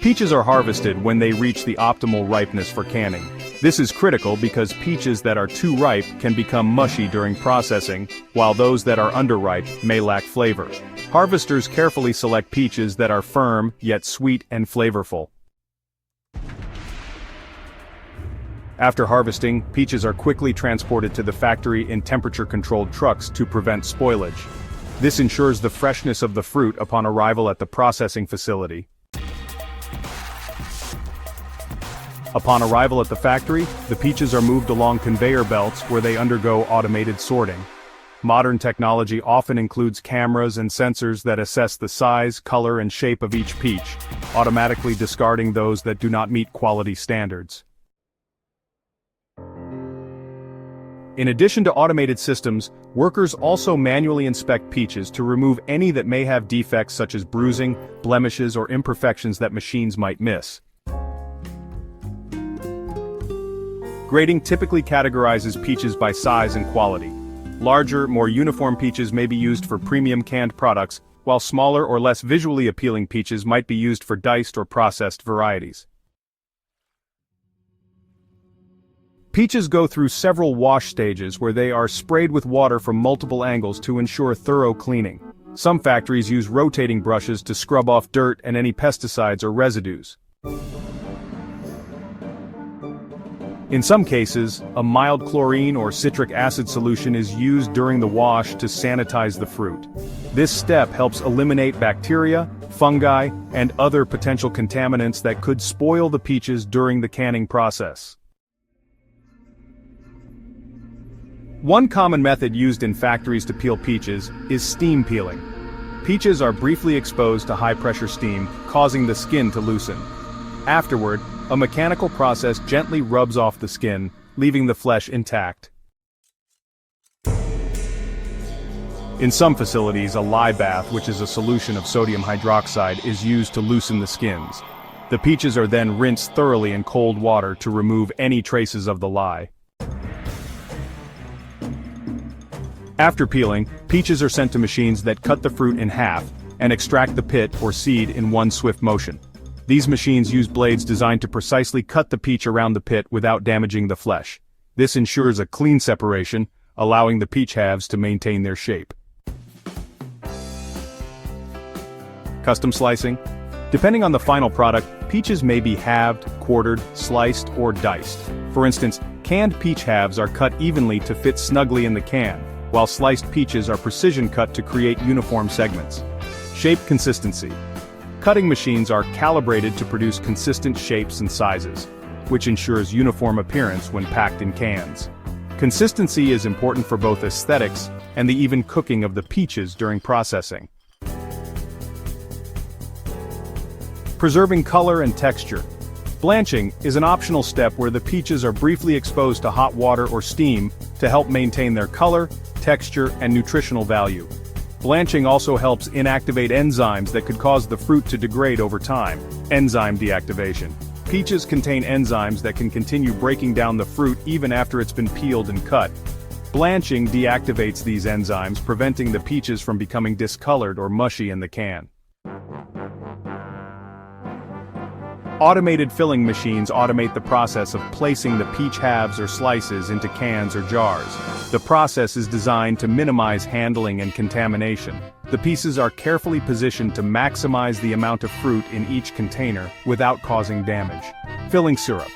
Peaches are harvested when they reach the optimal ripeness for canning. This is critical because peaches that are too ripe can become mushy during processing, while those that are underripe may lack flavor. Harvesters carefully select peaches that are firm, yet sweet and flavorful. After harvesting, peaches are quickly transported to the factory in temperature-controlled trucks to prevent spoilage. This ensures the freshness of the fruit upon arrival at the processing facility. Upon arrival at the factory, the peaches are moved along conveyor belts where they undergo automated sorting. Modern technology often includes cameras and sensors that assess the size, color, and shape of each peach, automatically discarding those that do not meet quality standards. In addition to automated systems, workers also manually inspect peaches to remove any that may have defects such as bruising, blemishes, or imperfections that machines might miss. Grading typically categorizes peaches by size and quality. Larger, more uniform peaches may be used for premium canned products, while smaller or less visually appealing peaches might be used for diced or processed varieties. Peaches go through several wash stages where they are sprayed with water from multiple angles to ensure thorough cleaning. Some factories use rotating brushes to scrub off dirt and any pesticides or residues. In some cases, a mild chlorine or citric acid solution is used during the wash to sanitize the fruit. This step helps eliminate bacteria, fungi, and other potential contaminants that could spoil the peaches during the canning process. One common method used in factories to peel peaches is steam peeling. Peaches are briefly exposed to high-pressure steam, causing the skin to loosen. Afterward, a mechanical process gently rubs off the skin, leaving the flesh intact. In some facilities, a lye bath, which is a solution of sodium hydroxide, is used to loosen the skins. The peaches are then rinsed thoroughly in cold water to remove any traces of the lye. After peeling, peaches are sent to machines that cut the fruit in half and extract the pit or seed in one swift motion. These machines use blades designed to precisely cut the peach around the pit without damaging the flesh. This ensures a clean separation, allowing the peach halves to maintain their shape. Custom slicing. Depending on the final product, peaches may be halved, quartered, sliced, or diced. For instance, canned peach halves are cut evenly to fit snugly in the can, while sliced peaches are precision cut to create uniform segments. Shape consistency. Cutting machines are calibrated to produce consistent shapes and sizes, which ensures uniform appearance when packed in cans. Consistency is important for both aesthetics and the even cooking of the peaches during processing. Preserving color and texture. Blanching is an optional step where the peaches are briefly exposed to hot water or steam to help maintain their color, texture, and nutritional value. Blanching also helps inactivate enzymes that could cause the fruit to degrade over time. Enzyme deactivation. Peaches contain enzymes that can continue breaking down the fruit even after it's been peeled and cut. Blanching deactivates these enzymes, preventing the peaches from becoming discolored or mushy in the can. Automated filling machines automate the process of placing the peach halves or slices into cans or jars. The process is designed to minimize handling and contamination. The pieces are carefully positioned to maximize the amount of fruit in each container without causing damage. Filling syrup.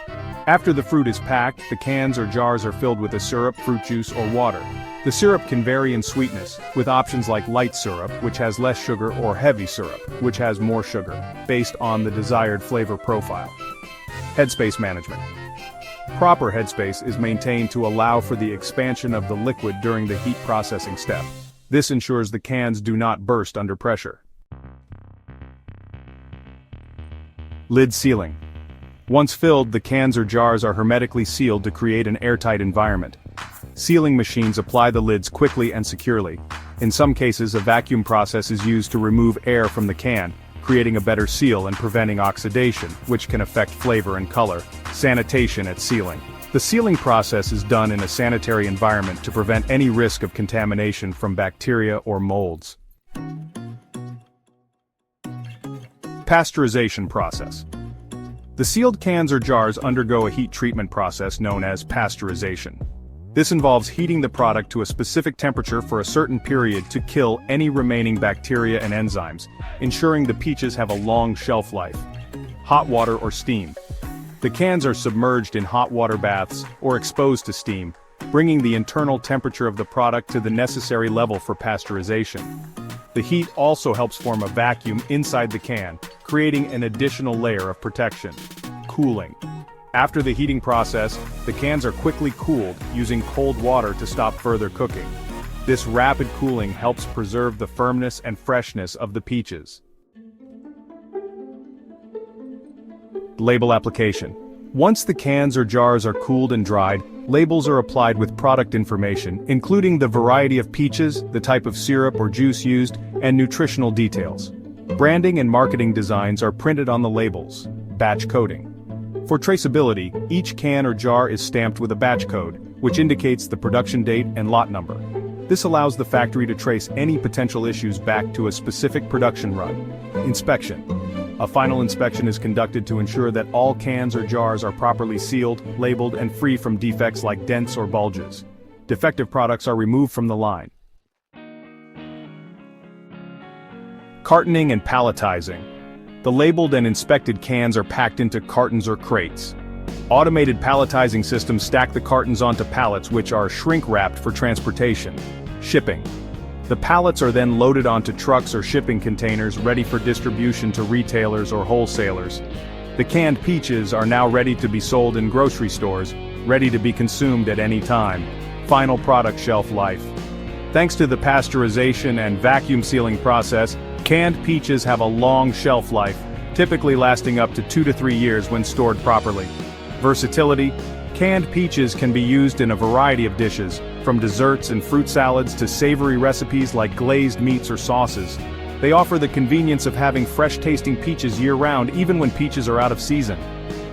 After the fruit is packed, the cans or jars are filled with a syrup, fruit juice, or water. The syrup can vary in sweetness, with options like light syrup, which has less sugar, or heavy syrup, which has more sugar, based on the desired flavor profile. Headspace management. Proper headspace is maintained to allow for the expansion of the liquid during the heat processing step. This ensures the cans do not burst under pressure. Lid sealing. Once filled, the cans or jars are hermetically sealed to create an airtight environment. Sealing machines apply the lids quickly and securely. In some cases, a vacuum process is used to remove air from the can, creating a better seal and preventing oxidation, which can affect flavor and color. Sanitation at sealing. The sealing process is done in a sanitary environment to prevent any risk of contamination from bacteria or molds. Pasteurization process. The sealed cans or jars undergo a heat treatment process known as pasteurization. This involves heating the product to a specific temperature for a certain period to kill any remaining bacteria and enzymes, ensuring the peaches have a long shelf life. Hot water or steam. The cans are submerged in hot water baths or exposed to steam, bringing the internal temperature of the product to the necessary level for pasteurization. The heat also helps form a vacuum inside the can, creating an additional layer of protection. Cooling. After the heating process, the cans are quickly cooled using cold water to stop further cooking. This rapid cooling helps preserve the firmness and freshness of the peaches. Label application. Once the cans or jars are cooled and dried, labels are applied with product information, including the variety of peaches, the type of syrup or juice used, and nutritional details. Branding and marketing designs are printed on the labels. Batch coding. For traceability, each can or jar is stamped with a batch code, which indicates the production date and lot number. This allows the factory to trace any potential issues back to a specific production run. Inspection. A final inspection is conducted to ensure that all cans or jars are properly sealed, labeled, and free from defects like dents or bulges. Defective products are removed from the line. Cartoning and palletizing. The labeled and inspected cans are packed into cartons or crates. Automated palletizing systems stack the cartons onto pallets which are shrink-wrapped for transportation. Shipping. The pallets are then loaded onto trucks or shipping containers ready for distribution to retailers or wholesalers. The canned peaches are now ready to be sold in grocery stores, ready to be consumed at any time. Final product shelf life. Thanks to the pasteurization and vacuum sealing process, canned peaches have a long shelf life, typically lasting up to 2 to 3 years when stored properly. Versatility. Canned peaches can be used in a variety of dishes, from desserts and fruit salads to savory recipes like glazed meats or sauces. They offer the convenience of having fresh-tasting peaches year-round even when peaches are out of season.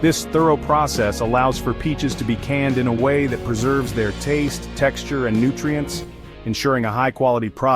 This thorough process allows for peaches to be canned in a way that preserves their taste, texture, and nutrients, ensuring a high-quality product.